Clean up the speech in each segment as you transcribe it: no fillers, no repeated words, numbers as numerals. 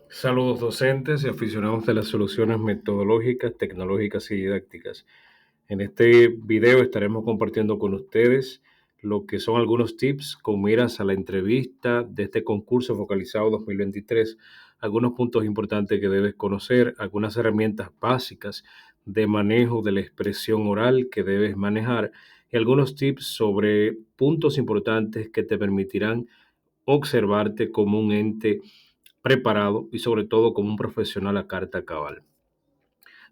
Saludos docentes y aficionados de las soluciones metodológicas, tecnológicas y didácticas. En este video estaremos compartiendo con ustedes lo que son algunos tips con miras a la entrevista de este concurso focalizado 2023, algunos puntos importantes que debes conocer, algunas herramientas básicas de manejo de la expresión oral que debes manejar y algunos tips sobre puntos importantes que te permitirán observarte como un ente preparado y sobre todo como un profesional a carta cabal.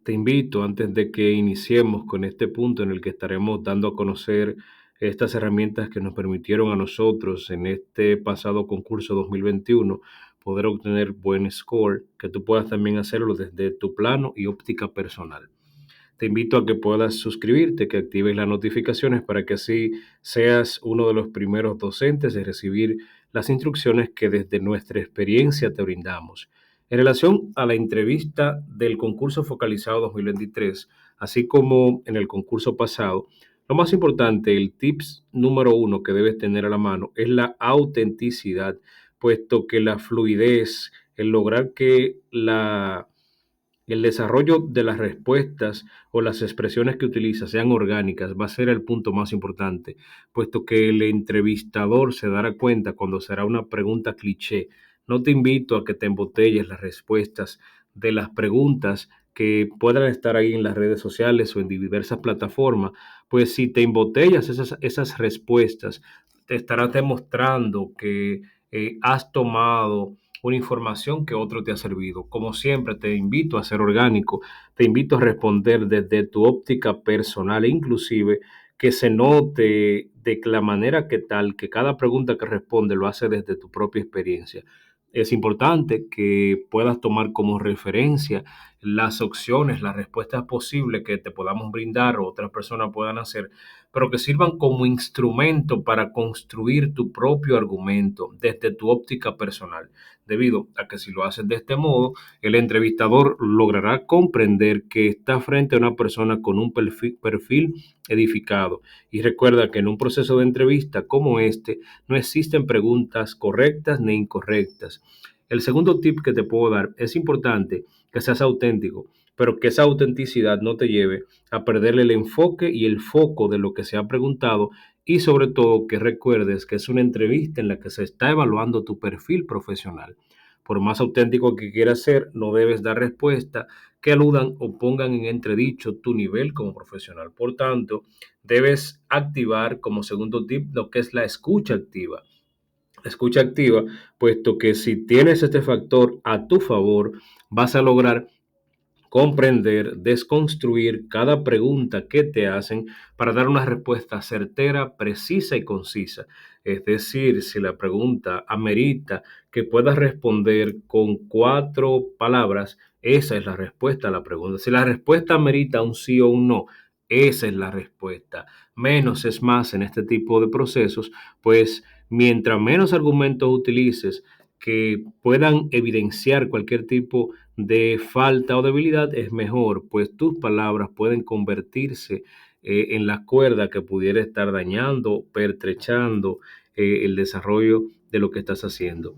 Te invito, antes de que iniciemos con este punto en el que estaremos dando a conocer estas herramientas que nos permitieron a nosotros en este pasado concurso 2021 poder obtener buen score, que tú puedas también hacerlo desde tu plano y óptica personal. Te invito a que puedas suscribirte, que actives las notificaciones para que así seas uno de los primeros docentes de recibir las instrucciones que desde nuestra experiencia te brindamos. En relación a la entrevista del concurso focalizado 2023, así como en el concurso pasado, lo más importante, el tips número uno que debes tener a la mano es la autenticidad, puesto que la fluidez, el lograr que el desarrollo de las respuestas o las expresiones que utiliza sean orgánicas va a ser el punto más importante, puesto que el entrevistador se dará cuenta cuando será una pregunta cliché. No te invito a que te embotelles las respuestas de las preguntas que puedan estar ahí en las redes sociales o en diversas plataformas, pues si te embotellas esas respuestas, te estarás demostrando que has tomado una información que otro te ha servido. Como siempre, te invito a ser orgánico, te invito a responder desde tu óptica personal, e inclusive que se note de la manera que tal, que cada pregunta que responde lo hace desde tu propia experiencia. Es importante que puedas tomar como referencia las opciones, las respuestas posibles que te podamos brindar o otras personas puedan hacer, pero que sirvan como instrumento para construir tu propio argumento desde tu óptica personal, debido a que si lo haces de este modo, el entrevistador logrará comprender que está frente a una persona con un perfil edificado. Y recuerda que en un proceso de entrevista como este, no existen preguntas correctas ni incorrectas. El segundo tip que te puedo dar, es importante que seas auténtico, pero que esa autenticidad no te lleve a perderle el enfoque y el foco de lo que se ha preguntado, y sobre todo que recuerdes que es una entrevista en la que se está evaluando tu perfil profesional. Por más auténtico que quieras ser, no debes dar respuesta que aludan o pongan en entredicho tu nivel como profesional. Por tanto, debes activar como segundo tip lo que es la escucha activa. La escucha activa, puesto que si tienes este factor a tu favor, vas a lograr comprender, desconstruir cada pregunta que te hacen para dar una respuesta certera, precisa y concisa. Es decir, si la pregunta amerita que puedas responder con 4 palabras, esa es la respuesta a la pregunta. Si la respuesta amerita un sí o un no, esa es la respuesta. Menos es más en este tipo de procesos, pues mientras menos argumentos utilices que puedan evidenciar cualquier tipo de falta o debilidad, es mejor, pues tus palabras pueden convertirse en la cuerda que pudiera estar dañando, pertrechando el desarrollo de lo que estás haciendo.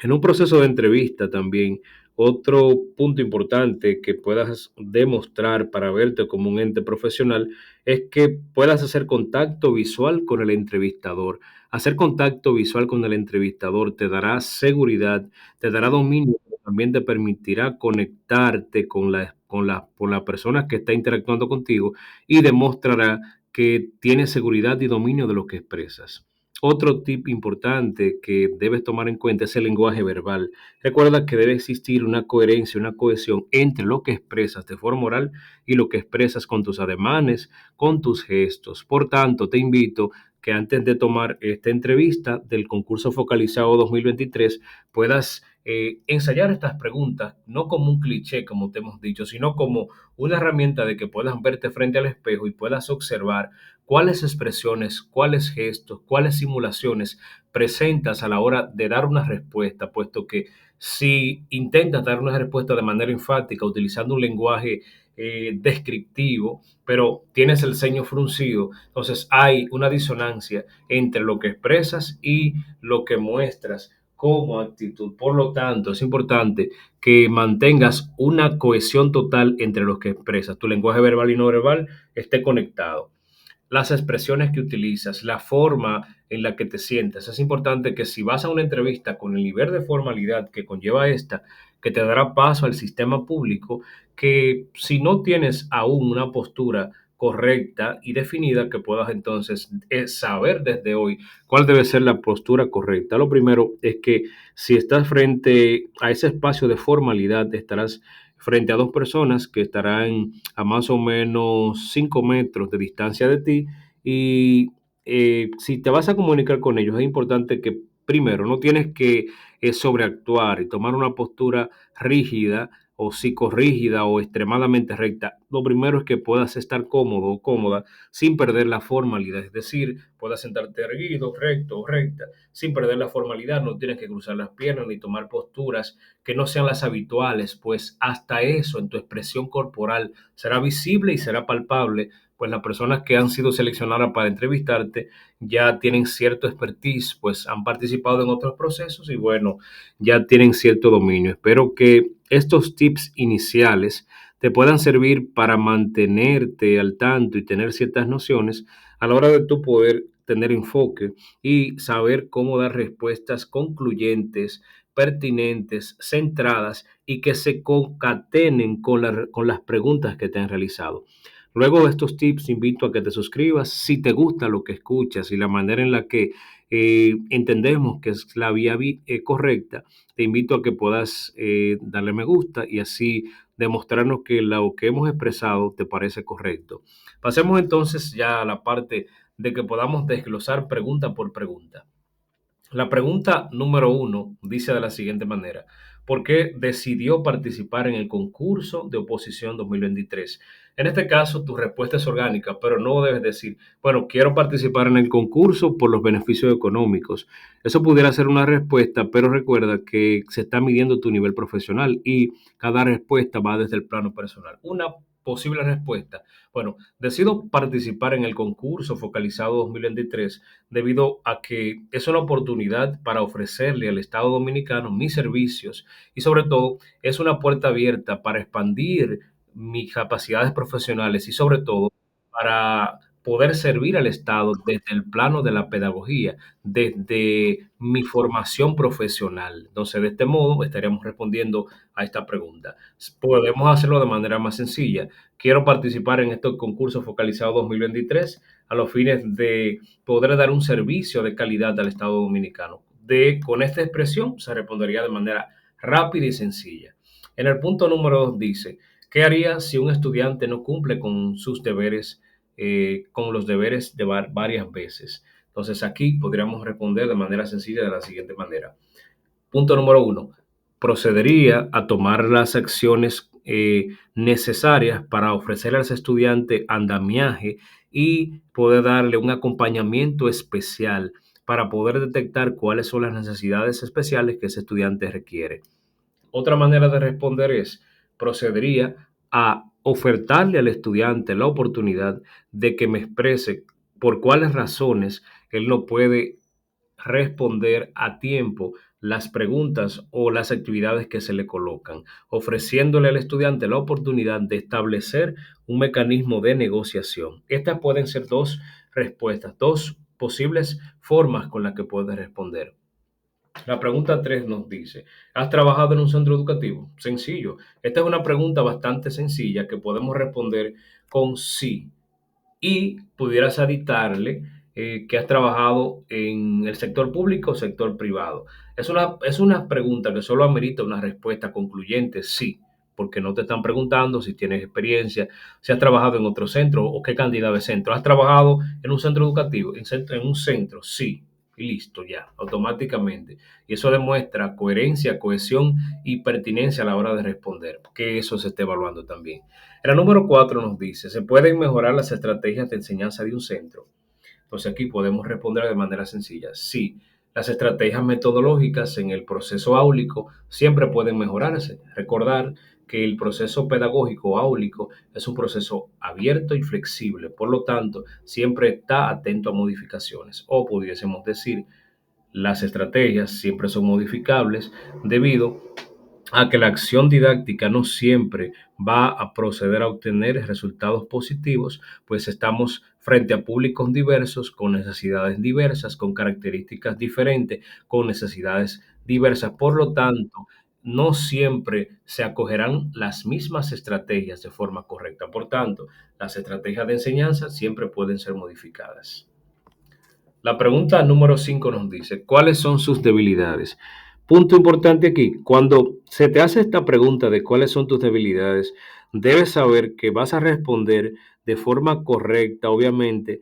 En un proceso de entrevista también, otro punto importante que puedas demostrar para verte como un ente profesional es que puedas hacer contacto visual con el entrevistador. Hacer contacto visual con el entrevistador te dará seguridad, te dará dominio, pero también te permitirá conectarte con la persona que está interactuando contigo y demostrará que tienes seguridad y dominio de lo que expresas. Otro tip importante que debes tomar en cuenta es el lenguaje verbal. Recuerda que debe existir una coherencia, una cohesión entre lo que expresas de forma oral y lo que expresas con tus ademanes, con tus gestos. Por tanto, te invito que antes de tomar esta entrevista del concurso focalizado 2023 puedas ensayar estas preguntas, no como un cliché, como te hemos dicho, sino como una herramienta de que puedas verte frente al espejo y puedas observar cuáles expresiones, cuáles gestos, cuáles simulaciones presentas a la hora de dar una respuesta, puesto que si intentas dar una respuesta de manera enfática, utilizando un lenguaje descriptivo, pero tienes el ceño fruncido, entonces hay una disonancia entre lo que expresas y lo que muestras como actitud. Por lo tanto, es importante que mantengas una cohesión total entre los que expresas. Tu lenguaje verbal y no verbal esté conectado, las expresiones que utilizas, la forma en la que te sientas. Es importante que si vas a una entrevista con el nivel de formalidad que conlleva esta, que te dará paso al sistema público, que si no tienes aún una postura correcta y definida, que puedas entonces saber desde hoy cuál debe ser la postura correcta. Lo primero es que si estás frente a ese espacio de formalidad, estarás frente a dos personas que estarán a más o menos 5 metros de distancia de ti y si te vas a comunicar con ellos es importante que primero no tienes que sobreactuar y tomar una postura rígida o psicorrígida o extremadamente recta. Lo primero es que puedas estar cómodo o cómoda sin perder la formalidad, es decir, puedas sentarte erguido, recto o recta, sin perder la formalidad, no tienes que cruzar las piernas ni tomar posturas que no sean las habituales, pues hasta eso en tu expresión corporal será visible y será palpable, pues las personas que han sido seleccionadas para entrevistarte ya tienen cierto expertise, pues han participado en otros procesos y bueno, ya tienen cierto dominio. Espero que estos tips iniciales te puedan servir para mantenerte al tanto y tener ciertas nociones a la hora de tu poder tener enfoque y saber cómo dar respuestas concluyentes, pertinentes, centradas y que se concatenen con las preguntas que te han realizado. Luego de estos tips, invito a que te suscribas si te gusta lo que escuchas y la manera en la que entendemos que es la correcta. Te invito a que puedas darle me gusta y así demostrarnos que lo que hemos expresado te parece correcto. Pasemos entonces ya a la parte de que podamos desglosar pregunta por pregunta. La pregunta número uno dice de la siguiente manera: ¿por qué decidió participar en el concurso de oposición 2023? En este caso, tu respuesta es orgánica, pero no debes decir, bueno, quiero participar en el concurso por los beneficios económicos. Eso pudiera ser una respuesta, pero recuerda que se está midiendo tu nivel profesional y cada respuesta va desde el plano personal. Una posible respuesta: bueno, decido participar en el concurso focalizado 2023 debido a que es una oportunidad para ofrecerle al Estado Dominicano mis servicios y sobre todo es una puerta abierta para expandir mis capacidades profesionales y sobre todo para poder servir al Estado desde el plano de la pedagogía, desde mi formación profesional. Entonces, de este modo estaríamos respondiendo a esta pregunta. Podemos hacerlo de manera más sencilla. Quiero participar en este concurso focalizado 2023 a los fines de poder dar un servicio de calidad al Estado Dominicano. Con esta expresión se respondería de manera rápida y sencilla. En el punto número 2 dice, ¿qué haría si un estudiante no cumple con sus deberes, con los deberes de varias veces? Entonces aquí podríamos responder de manera sencilla de la siguiente manera. Punto número uno, procedería a tomar las acciones necesarias para ofrecer a ese estudiante andamiaje y poder darle un acompañamiento especial para poder detectar cuáles son las necesidades especiales que ese estudiante requiere. Otra manera de responder es, procedería a ofertarle al estudiante la oportunidad de que me exprese por cuáles razones él no puede responder a tiempo las preguntas o las actividades que se le colocan, ofreciéndole al estudiante la oportunidad de establecer un mecanismo de negociación. Estas pueden ser dos respuestas, dos posibles formas con las que puedes responder. La pregunta 3 nos dice, ¿has trabajado en un centro educativo? Sencillo. Esta es una pregunta bastante sencilla que podemos responder con sí y pudieras aditarle que has trabajado en el sector público o sector privado. Es una pregunta que solo amerita una respuesta concluyente, sí, porque no te están preguntando si tienes experiencia, si has trabajado en otro centro o qué cantidad de centro. ¿Has trabajado en un centro educativo? En un centro, sí. Y listo, ya, automáticamente. Y eso demuestra coherencia, cohesión y pertinencia a la hora de responder, que eso se esté evaluando también. El número 4 nos dice, ¿se pueden mejorar las estrategias de enseñanza de un centro? Entonces aquí podemos responder de manera sencilla. Sí, las estrategias metodológicas en el proceso áulico siempre pueden mejorarse. Recordar que el proceso pedagógico áulico es un proceso abierto y flexible, por lo tanto, siempre está atento a modificaciones. O pudiésemos decir, Las estrategias siempre son modificables debido a que la acción didáctica no siempre va a proceder a obtener resultados positivos, pues estamos frente a públicos diversos, con necesidades diversas, con características diferentes, con necesidades diversas. Por lo tanto, no siempre se acogerán las mismas estrategias de forma correcta. Por tanto, las estrategias de enseñanza siempre pueden ser modificadas. La pregunta número 5 nos dice, ¿cuáles son sus debilidades? Punto importante aquí, cuando se te hace esta pregunta de cuáles son tus debilidades, debes saber que vas a responder de forma correcta, obviamente,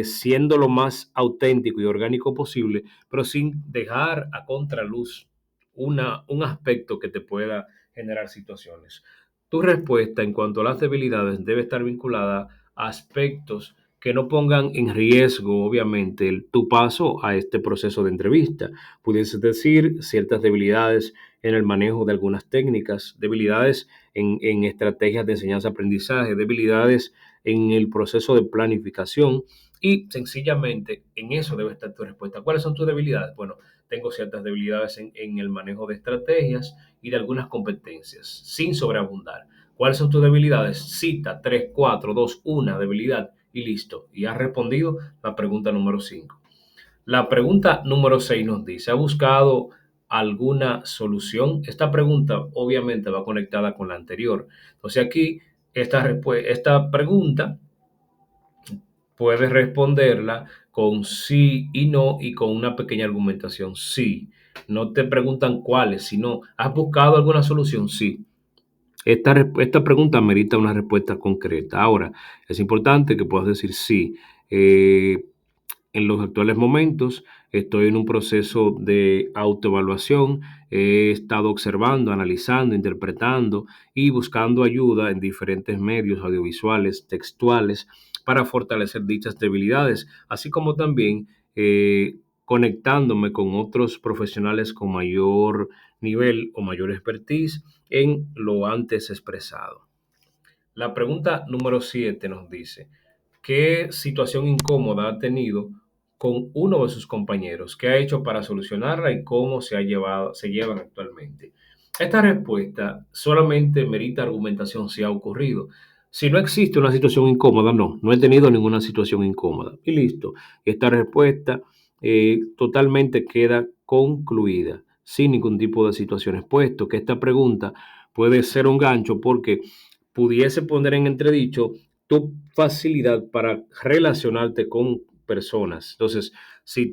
siendo lo más auténtico y orgánico posible, pero sin dejar a contraluz un aspecto que te pueda generar situaciones. Tu respuesta en cuanto a las debilidades debe estar vinculada a aspectos que no pongan en riesgo, obviamente, tu paso a este proceso de entrevista. Pudiese decir ciertas debilidades en el manejo de algunas técnicas, debilidades en estrategias de enseñanza-aprendizaje, debilidades en el proceso de planificación y sencillamente en eso debe estar tu respuesta. ¿Cuáles son tus debilidades? Bueno, tengo ciertas debilidades en el manejo de estrategias y de algunas competencias, sin sobreabundar. ¿Cuáles son tus debilidades? Cita 3, 4, 2, 1 debilidad y listo. Y has respondido la pregunta número 5. La pregunta número 6 nos dice, ¿ha buscado alguna solución? Esta pregunta obviamente va conectada con la anterior. Entonces aquí, esta pregunta puedes responderla con sí y no y con una pequeña argumentación. Sí. No te preguntan cuáles, sino, ¿has buscado alguna solución? Sí. Esta pregunta merita una respuesta concreta. Ahora, es importante que puedas decir sí. eh, en los actuales momentos estoy en un proceso de autoevaluación. He estado observando, analizando, interpretando y buscando ayuda en diferentes medios audiovisuales, textuales, para fortalecer dichas debilidades, así como también conectándome con otros profesionales con mayor nivel o mayor expertise en lo antes expresado. La pregunta número 7 nos dice, ¿qué situación incómoda ha tenido con uno de sus compañeros? ¿Qué ha hecho para solucionarla y cómo se llevan actualmente? Esta respuesta solamente merita argumentación si ha ocurrido. Si no existe una situación incómoda, no he tenido ninguna situación incómoda. Y listo. Esta respuesta totalmente queda concluida, sin ningún tipo de situaciones, puesto que esta pregunta puede ser un gancho porque pudiese poner en entredicho tu facilidad para relacionarte con personas. Entonces, si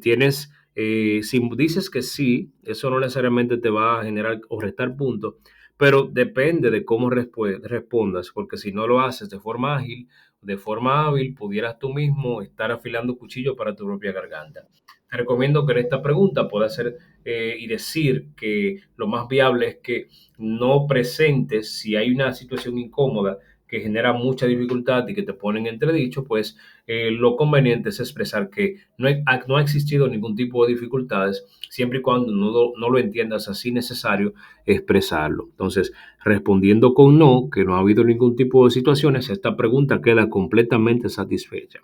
dices que sí, eso no necesariamente te va a generar o restar puntos, pero depende de cómo respondas, porque si no lo haces de forma ágil, de forma hábil, pudieras tú mismo estar afilando cuchillo para tu propia garganta. Te recomiendo que en esta pregunta puedas hacer y decir que lo más viable es que no presentes si hay una situación incómoda que genera mucha dificultad y que te ponen en entredicho, pues lo conveniente es expresar que no ha existido ningún tipo de dificultades, siempre y cuando no lo entiendas así necesario expresarlo. Entonces, respondiendo con no, que no ha habido ningún tipo de situaciones, esta pregunta queda completamente satisfecha.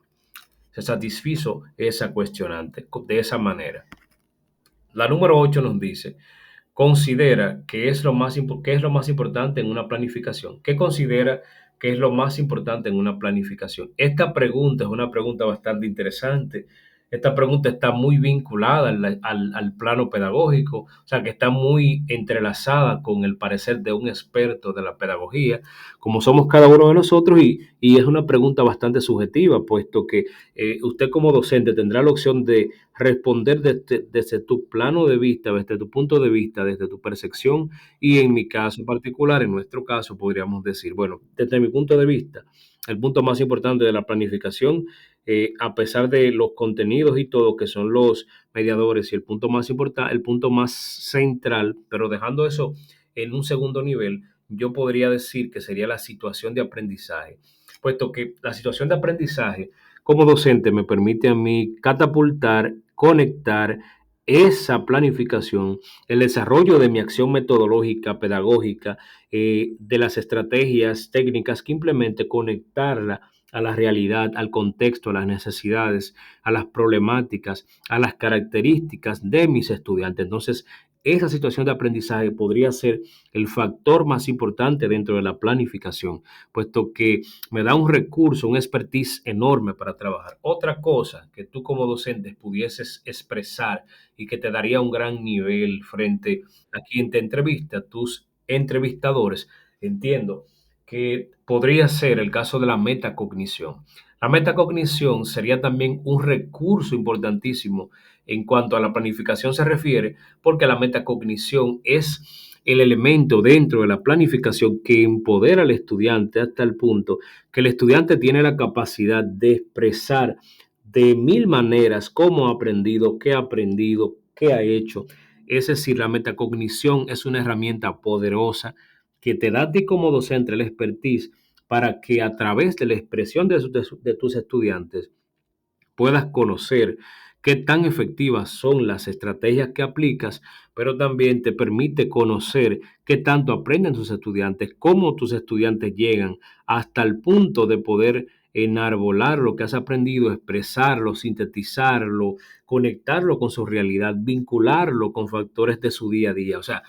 Se satisfizo esa cuestionante de esa manera. La número 8 nos dice, considera qué es lo más importante en una planificación. ¿Qué considera que es lo más importante en una planificación? Esta pregunta es una pregunta bastante interesante. Esta pregunta está muy vinculada al plano pedagógico, o sea que está muy entrelazada con el parecer de un experto de la pedagogía, como somos cada uno de nosotros, y es una pregunta bastante subjetiva, puesto que usted como docente tendrá la opción de responder desde tu plano de vista, desde tu punto de vista, desde tu percepción, y en mi caso particular, en nuestro caso, podríamos decir, bueno, desde mi punto de vista, el punto más importante de la planificación, a pesar de los contenidos y todo, que son los mediadores, y el punto más importante, el punto más central, pero dejando eso en un segundo nivel, yo podría decir que sería la situación de aprendizaje, puesto que la situación de aprendizaje como docente me permite a mí catapultar, conectar esa planificación, el desarrollo de mi acción metodológica, pedagógica, de las estrategias técnicas que implemente, conectarla a la realidad, al contexto, a las necesidades, a las problemáticas, a las características de mis estudiantes. Entonces, esa situación de aprendizaje podría ser el factor más importante dentro de la planificación, puesto que me da un recurso, un expertise enorme para trabajar. Otra cosa que tú como docente pudieses expresar y que te daría un gran nivel frente a quien te entrevista, tus entrevistadores, entiendo que podría ser el caso de la metacognición. La metacognición sería también un recurso importantísimo en cuanto a la planificación se refiere, porque la metacognición es el elemento dentro de la planificación que empodera al estudiante hasta el punto que el estudiante tiene la capacidad de expresar de mil maneras cómo ha aprendido, qué ha hecho. Es decir, la metacognición es una herramienta poderosa que te da a ti como docente el expertise para que a través de la expresión de tus estudiantes puedas conocer qué tan efectivas son las estrategias que aplicas, pero también te permite conocer qué tanto aprenden tus estudiantes, cómo tus estudiantes llegan hasta el punto de poder enarbolar lo que has aprendido, expresarlo, sintetizarlo, conectarlo con su realidad, vincularlo con factores de su día a día. O sea,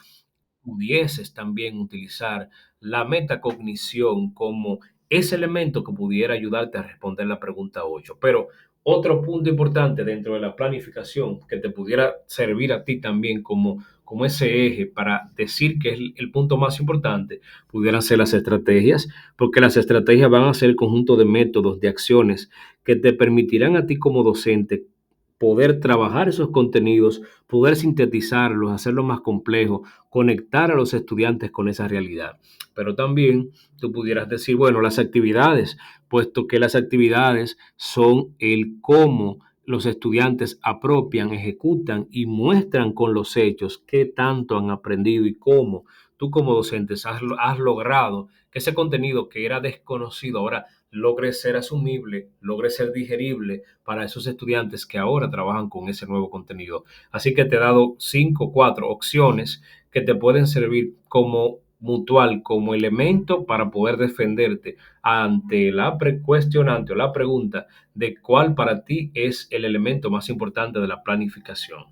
pudieses también utilizar la metacognición como ese elemento que pudiera ayudarte a responder la pregunta 8. Pero otro punto importante dentro de la planificación que te pudiera servir a ti también como ese eje para decir que es el punto más importante, pudieran ser las estrategias, porque las estrategias van a ser el conjunto de métodos, de acciones que te permitirán a ti como docente poder trabajar esos contenidos, poder sintetizarlos, hacerlos más complejos, conectar a los estudiantes con esa realidad. Pero también tú pudieras decir, bueno, las actividades, puesto que las actividades son el cómo los estudiantes apropian, ejecutan y muestran con los hechos qué tanto han aprendido y cómo tú como docentes has logrado que ese contenido que era desconocido ahora logre ser asumible, logre ser digerible para esos estudiantes que ahora trabajan con ese nuevo contenido. Así que te he dado 4 opciones que te pueden servir como mutual, como elemento para poder defenderte ante la cuestionante o la pregunta de cuál para ti es el elemento más importante de la planificación.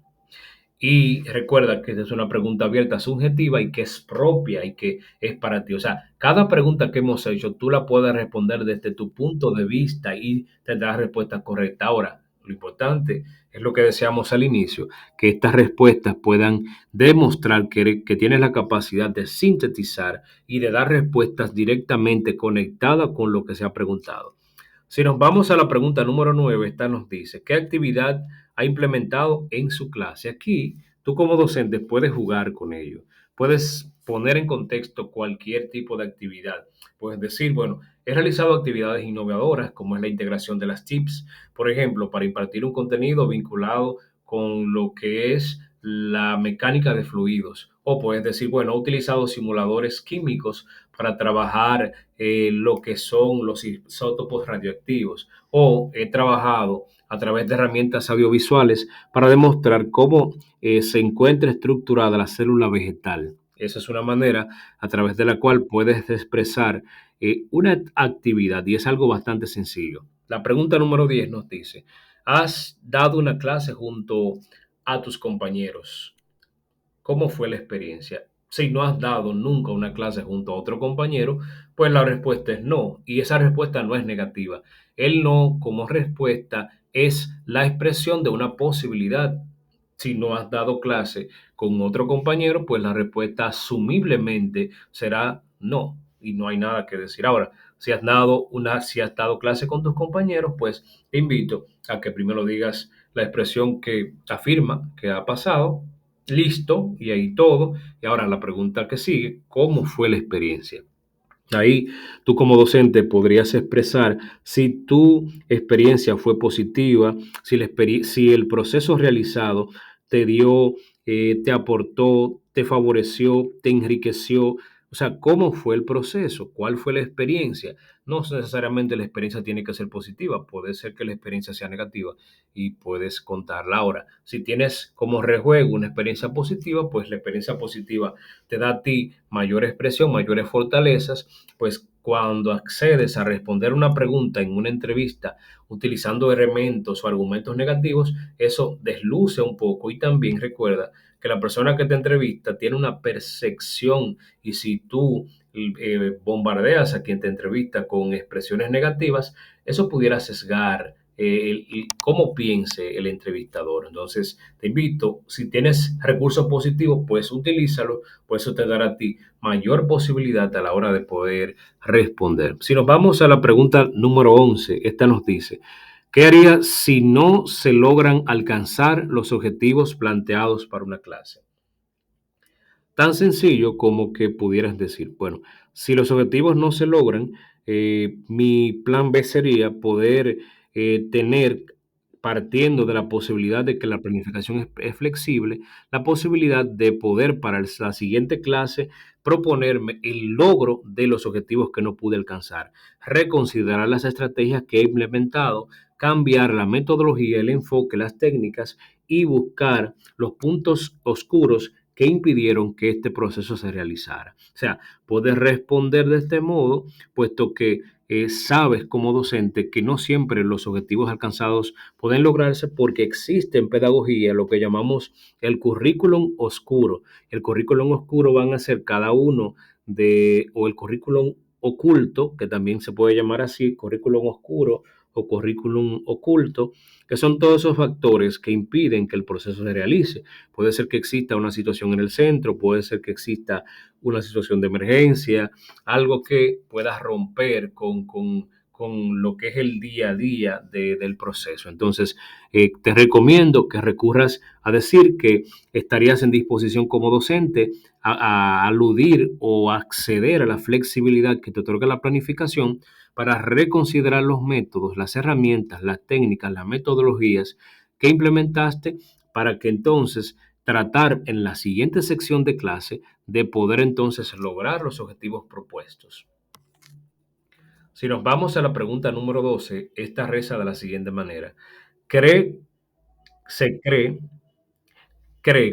Y recuerda que esa es una pregunta abierta, subjetiva y que es propia y que es para ti. O sea, cada pregunta que hemos hecho, tú la puedes responder desde tu punto de vista y tendrás respuesta correcta. Ahora, lo importante es lo que deseamos al inicio, que estas respuestas puedan demostrar que tienes la capacidad de sintetizar y de dar respuestas directamente conectadas con lo que se ha preguntado. Si nos vamos a la pregunta número 9, esta nos dice, ¿qué actividad ha implementado en su clase? Aquí, tú como docente puedes jugar con ello, puedes poner en contexto cualquier tipo de actividad. Puedes decir, bueno, he realizado actividades innovadoras como es la integración de las TIPS, por ejemplo, para impartir un contenido vinculado con lo que es la mecánica de fluidos. O puedes decir, bueno, he utilizado simuladores químicos para trabajar lo que son los isótopos radioactivos, o he trabajado a través de herramientas audiovisuales para demostrar cómo se encuentra estructurada la célula vegetal. Esa es una manera a través de la cual puedes expresar una actividad y es algo bastante sencillo. La pregunta número 10 nos dice, ¿has dado una clase junto a tus compañeros? ¿Cómo fue la experiencia? Si no has dado nunca una clase junto a otro compañero, pues la respuesta es no. Y esa respuesta no es negativa. El no como respuesta es la expresión de una posibilidad. Si no has dado clase con otro compañero, pues la respuesta asumiblemente será no. Y no hay nada que decir. Ahora, si has dado clase con tus compañeros, pues te invito a que primero digas la expresión que afirma que ha pasado. Listo, y ahí todo. Y ahora la pregunta que sigue, ¿cómo fue la experiencia? Ahí tú como docente podrías expresar si tu experiencia fue positiva, si el proceso realizado te dio, te aportó, te favoreció, te enriqueció. O O sea, ¿cómo fue el proceso? ¿Cuál fue la experiencia? No necesariamente la experiencia tiene que ser positiva, puede ser que la experiencia sea negativa y puedes contarla ahora. Si tienes como rejuego una experiencia positiva, pues la experiencia positiva te da a ti mayor expresión, mayores fortalezas, pues cuando accedes a responder una pregunta en una entrevista utilizando elementos o argumentos negativos, eso desluce un poco y también recuerda que la persona que te entrevista tiene una percepción y si tú bombardeas a quien te entrevista con expresiones negativas, eso pudiera sesgar cómo piense el entrevistador. Entonces, te invito, si tienes recursos positivos, pues utilízalo, pues eso te dará a ti mayor posibilidad a la hora de poder responder. Si nos vamos a la pregunta número 11, esta nos dice, ¿qué haría si no se logran alcanzar los objetivos planteados para una clase? Tan sencillo como que pudieras decir, bueno, si los objetivos no se logran, mi plan B sería poder tener, partiendo de la posibilidad de que la planificación es flexible, la posibilidad de poder para la siguiente clase proponerme el logro de los objetivos que no pude alcanzar, reconsiderar las estrategias que he implementado, cambiar la metodología, el enfoque, las técnicas y buscar los puntos oscuros que impidieron que este proceso se realizara. O sea, puedes responder de este modo, puesto que sabes como docente que no siempre los objetivos alcanzados pueden lograrse porque existe en pedagogía lo que llamamos el currículum oscuro. El currículum oscuro van a ser cada uno o el currículum oculto, que también se puede llamar así, currículum oscuro o currículum oculto, que son todos esos factores que impiden que el proceso se realice. Puede ser que exista una situación en el centro, puede ser que exista una situación de emergencia, algo que pueda romper con lo que es el día a día del proceso. Entonces, te recomiendo que recurras a decir que estarías en disposición como docente a aludir o acceder a la flexibilidad que te otorga la planificación para reconsiderar los métodos, las herramientas, las técnicas, las metodologías que implementaste para que entonces tratar en la siguiente sección de clase de poder entonces lograr los objetivos propuestos. Si nos vamos a la pregunta número 12, esta reza de la siguiente manera. ¿Cree, se cree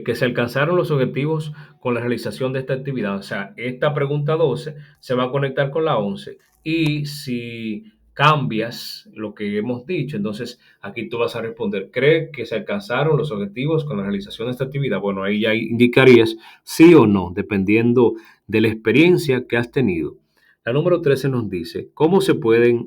que se alcanzaron los objetivos con la realización de esta actividad? O sea, esta pregunta 12 se va a conectar con la 11 y si cambias lo que hemos dicho, entonces aquí tú vas a responder, ¿cree que se alcanzaron los objetivos con la realización de esta actividad? Bueno, ahí ya indicarías sí o no, dependiendo de la experiencia que has tenido. La número 13 nos dice, cómo se puede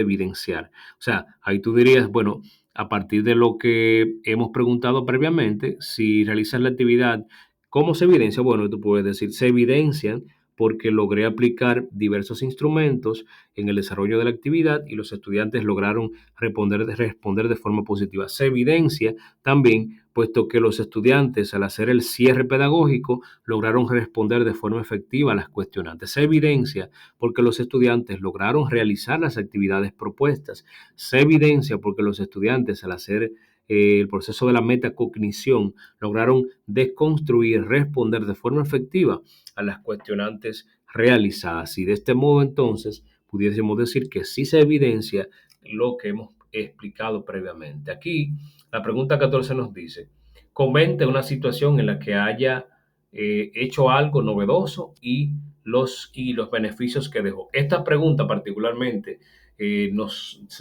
evidenciar? O sea, ahí tú dirías, bueno, a partir de lo que hemos preguntado previamente, si realizas la actividad, ¿cómo se evidencia? Bueno, tú puedes decir, se evidencian porque logré aplicar diversos instrumentos en el desarrollo de la actividad y los estudiantes lograron responder de forma positiva. Se evidencia también, puesto que los estudiantes al hacer el cierre pedagógico lograron responder de forma efectiva a las cuestionantes. Se evidencia porque los estudiantes lograron realizar las actividades propuestas. Se evidencia porque los estudiantes al hacer el proceso de la metacognición lograron desconstruir, responder de forma efectiva a las cuestionantes realizadas. Y de este modo entonces pudiésemos decir que sí se evidencia lo que hemos explicado previamente. Aquí la pregunta 14 nos dice, comente una situación en la que haya hecho algo novedoso y los beneficios que dejó. Esta pregunta particularmente se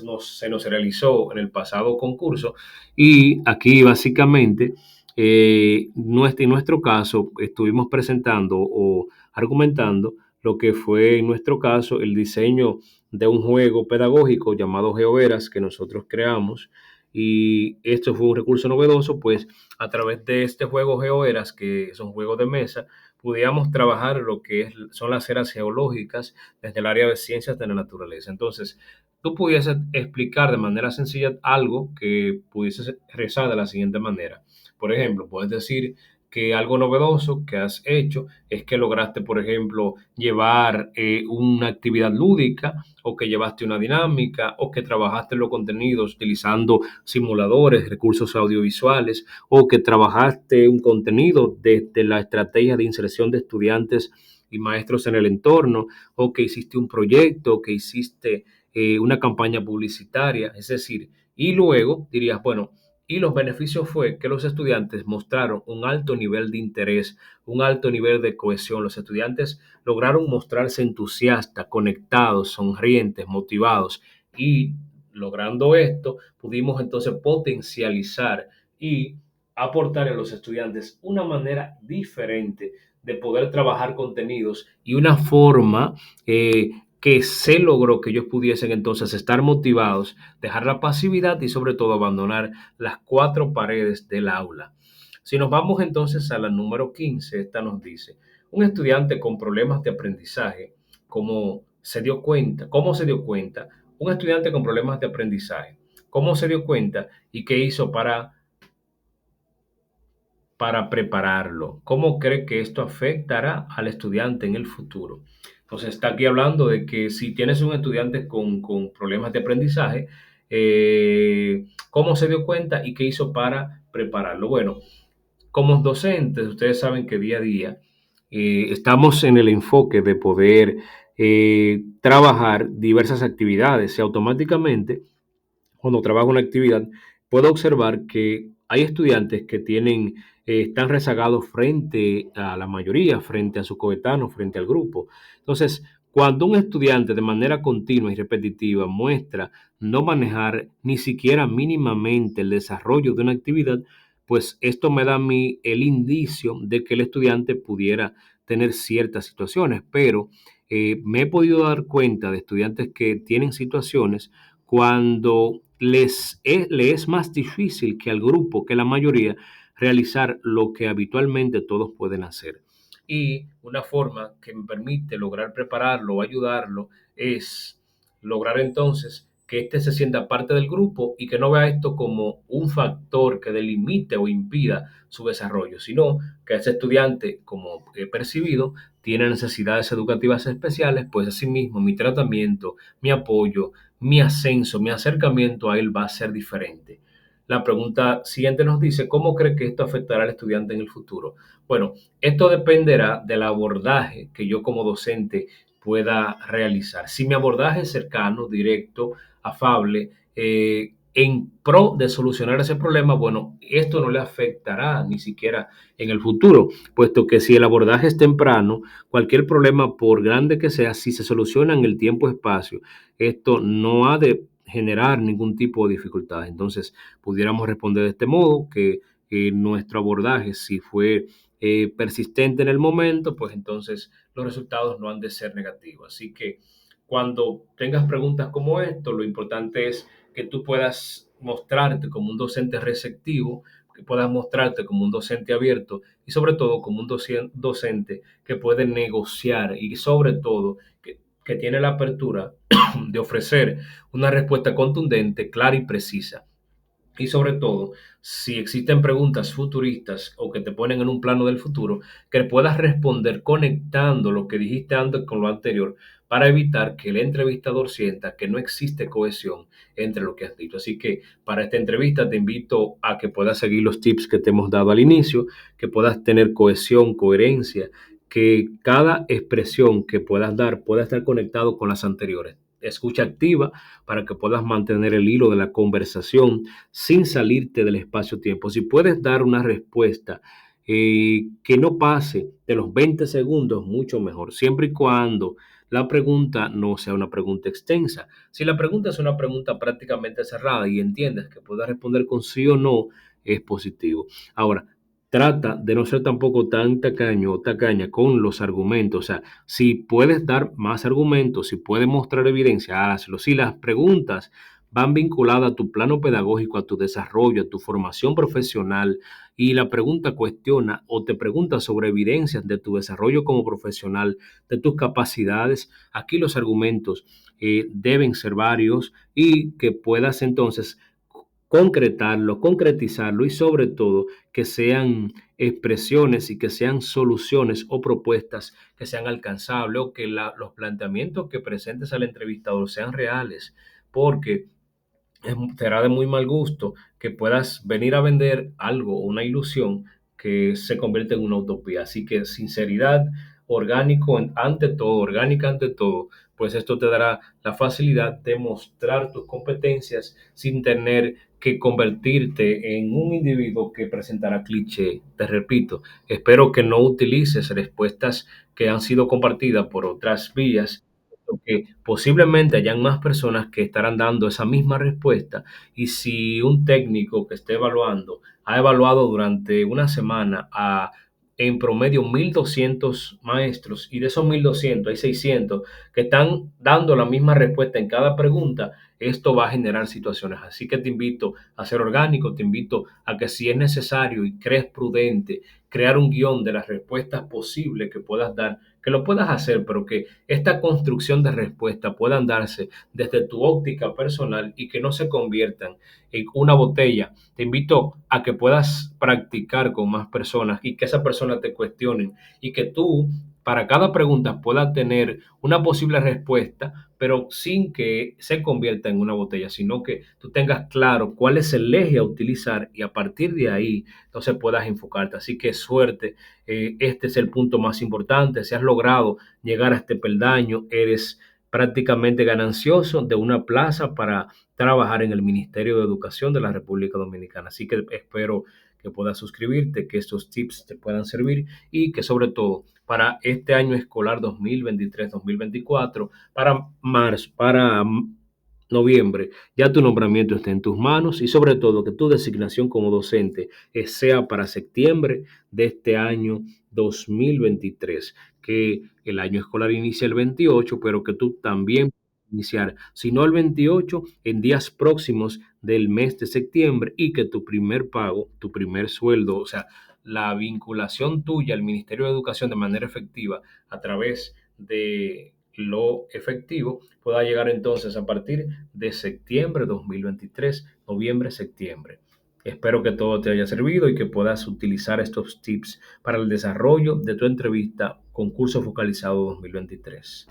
nos realizó en el pasado concurso y aquí básicamente en nuestro caso estuvimos presentando o argumentando lo que fue en nuestro caso el diseño de un juego pedagógico llamado GeoVeras que nosotros creamos y esto fue un recurso novedoso, pues a través de este juego GeoVeras, que es un juego de mesa, pudiéramos trabajar lo que son las eras geológicas desde el área de ciencias de la naturaleza. Entonces, tú pudieses explicar de manera sencilla algo que pudiese rezar de la siguiente manera. Por ejemplo, puedes decir que algo novedoso que has hecho es que lograste, por ejemplo, llevar una actividad lúdica o que llevaste una dinámica o que trabajaste los contenidos utilizando simuladores, recursos audiovisuales o que trabajaste un contenido desde la estrategia de inserción de estudiantes y maestros en el entorno o que hiciste un proyecto o que hiciste una campaña publicitaria, es decir, y luego dirías, bueno, y los beneficios fue que los estudiantes mostraron un alto nivel de interés, un alto nivel de cohesión. Los estudiantes lograron mostrarse entusiastas, conectados, sonrientes, motivados y logrando esto pudimos entonces potencializar y aportar a los estudiantes una manera diferente de poder trabajar contenidos y una forma que se logró que ellos pudiesen entonces estar motivados, dejar la pasividad y sobre todo abandonar las cuatro paredes del aula. Si nos vamos entonces a la número 15, esta nos dice, un estudiante con problemas de aprendizaje, cómo se dio cuenta, un estudiante con problemas de aprendizaje, cómo se dio cuenta y qué hizo para prepararlo. ¿Cómo cree que esto afectará al estudiante en el futuro? Entonces, está aquí hablando de que si tienes un estudiante con problemas de aprendizaje, ¿cómo se dio cuenta y qué hizo para prepararlo? Bueno, como docentes, ustedes saben que día a día estamos en el enfoque de poder trabajar diversas actividades y automáticamente cuando trabajo una actividad, puedo observar que hay estudiantes que están rezagados frente a la mayoría, frente a sus coetanos, frente al grupo. Entonces, cuando un estudiante de manera continua y repetitiva muestra no manejar ni siquiera mínimamente el desarrollo de una actividad, pues esto me da a mí el indicio de que el estudiante pudiera tener ciertas situaciones, pero me he podido dar cuenta de estudiantes que tienen situaciones cuando le es más difícil que al grupo, que la mayoría, realizar lo que habitualmente todos pueden hacer. Y una forma que me permite lograr prepararlo o ayudarlo es lograr entonces que éste se sienta parte del grupo y que no vea esto como un factor que delimite o impida su desarrollo, sino que ese estudiante, como he percibido, tiene necesidades educativas especiales, pues asimismo mi tratamiento, mi apoyo, mi ascenso, mi acercamiento a él va a ser diferente. La pregunta siguiente nos dice, ¿cómo cree que esto afectará al estudiante en el futuro? Bueno, esto dependerá del abordaje que yo como docente pueda realizar. Si mi abordaje es cercano, directo, afable, en pro de solucionar ese problema, bueno, esto no le afectará ni siquiera en el futuro, puesto que si el abordaje es temprano, cualquier problema, por grande que sea, si se soluciona en el tiempo-espacio, esto no ha de generar ningún tipo de dificultad. Entonces, pudiéramos responder de este modo, que nuestro abordaje, si fue persistente en el momento, pues entonces los resultados no han de ser negativos. Así que cuando tengas preguntas como esto, lo importante es que tú puedas mostrarte como un docente receptivo, que puedas mostrarte como un docente abierto y sobre todo como un docente que puede negociar y sobre todo que tiene la apertura de ofrecer una respuesta contundente, clara y precisa. Y sobre todo, si existen preguntas futuristas o que te ponen en un plano del futuro, que puedas responder conectando lo que dijiste antes con lo anterior para evitar que el entrevistador sienta que no existe cohesión entre lo que has dicho. Así que para esta entrevista te invito a que puedas seguir los tips que te hemos dado al inicio, que puedas tener cohesión, coherencia, que cada expresión que puedas dar pueda estar conectado con las anteriores. Escucha activa para que puedas mantener el hilo de la conversación sin salirte del espacio-tiempo. Si puedes dar una respuesta que no pase de los 20 segundos, mucho mejor, siempre y cuando la pregunta no sea una pregunta extensa. Si la pregunta es una pregunta prácticamente cerrada y entiendes que puedas responder con sí o no, es positivo. Ahora, trata de no ser tampoco tan tacaño o tacaña con los argumentos. O sea, si puedes dar más argumentos, si puedes mostrar evidencia, hazlo. Si las preguntas van vinculadas a tu plano pedagógico, a tu desarrollo, a tu formación profesional, y la pregunta cuestiona o te pregunta sobre evidencias de tu desarrollo como profesional, de tus capacidades, aquí los argumentos deben ser varios y que puedas entonces concretarlo, concretizarlo y sobre todo que sean expresiones y que sean soluciones o propuestas que sean alcanzables o que los planteamientos que presentes al entrevistador sean reales, porque será de muy mal gusto que puedas venir a vender algo, una ilusión que se convierte en una utopía. Así que sinceridad, ante todo, orgánica ante todo, pues esto te dará la facilidad de mostrar tus competencias sin tener que convertirte en un individuo que presentará cliché. Te repito, espero que no utilices respuestas que han sido compartidas por otras vías, porque posiblemente hayan más personas que estarán dando esa misma respuesta, y si un técnico que esté evaluando ha evaluado durante una semana a en promedio 1.200 maestros, y de esos 1.200 hay 600 que están dando la misma respuesta en cada pregunta, esto va a generar situaciones. Así que te invito a ser orgánico, te invito a que, si es necesario y crees prudente, crear un guión de las respuestas posibles que puedas dar, que lo puedas hacer, pero que esta construcción de respuesta puedan darse desde tu óptica personal y que no se conviertan en una botella. Te invito a que puedas practicar con más personas y que esas personas te cuestionen, y que tú para cada pregunta puedas tener una posible respuesta, pero sin que se convierta en una botella, sino que tú tengas claro cuál es el eje a utilizar y a partir de ahí entonces puedas enfocarte. Así que suerte, este es el punto más importante. Si has logrado llegar a este peldaño, eres prácticamente ganancioso de una plaza para trabajar en el Ministerio de Educación de la República Dominicana. Así que espero que puedas suscribirte, que estos tips te puedan servir y que sobre todo para este año escolar 2023-2024, para noviembre, ya tu nombramiento esté en tus manos, y sobre todo que tu designación como docente sea para septiembre de este año 2023, que el año escolar inicia el 28, pero que tú también iniciar, si no el 28, en días próximos del mes de septiembre, y que tu primer pago, tu primer sueldo, o sea, la vinculación tuya al Ministerio de Educación de manera efectiva a través de lo efectivo, pueda llegar entonces a partir de septiembre de 2023, noviembre, septiembre. Espero que todo te haya servido y que puedas utilizar estos tips para el desarrollo de tu entrevista concurso focalizado 2023.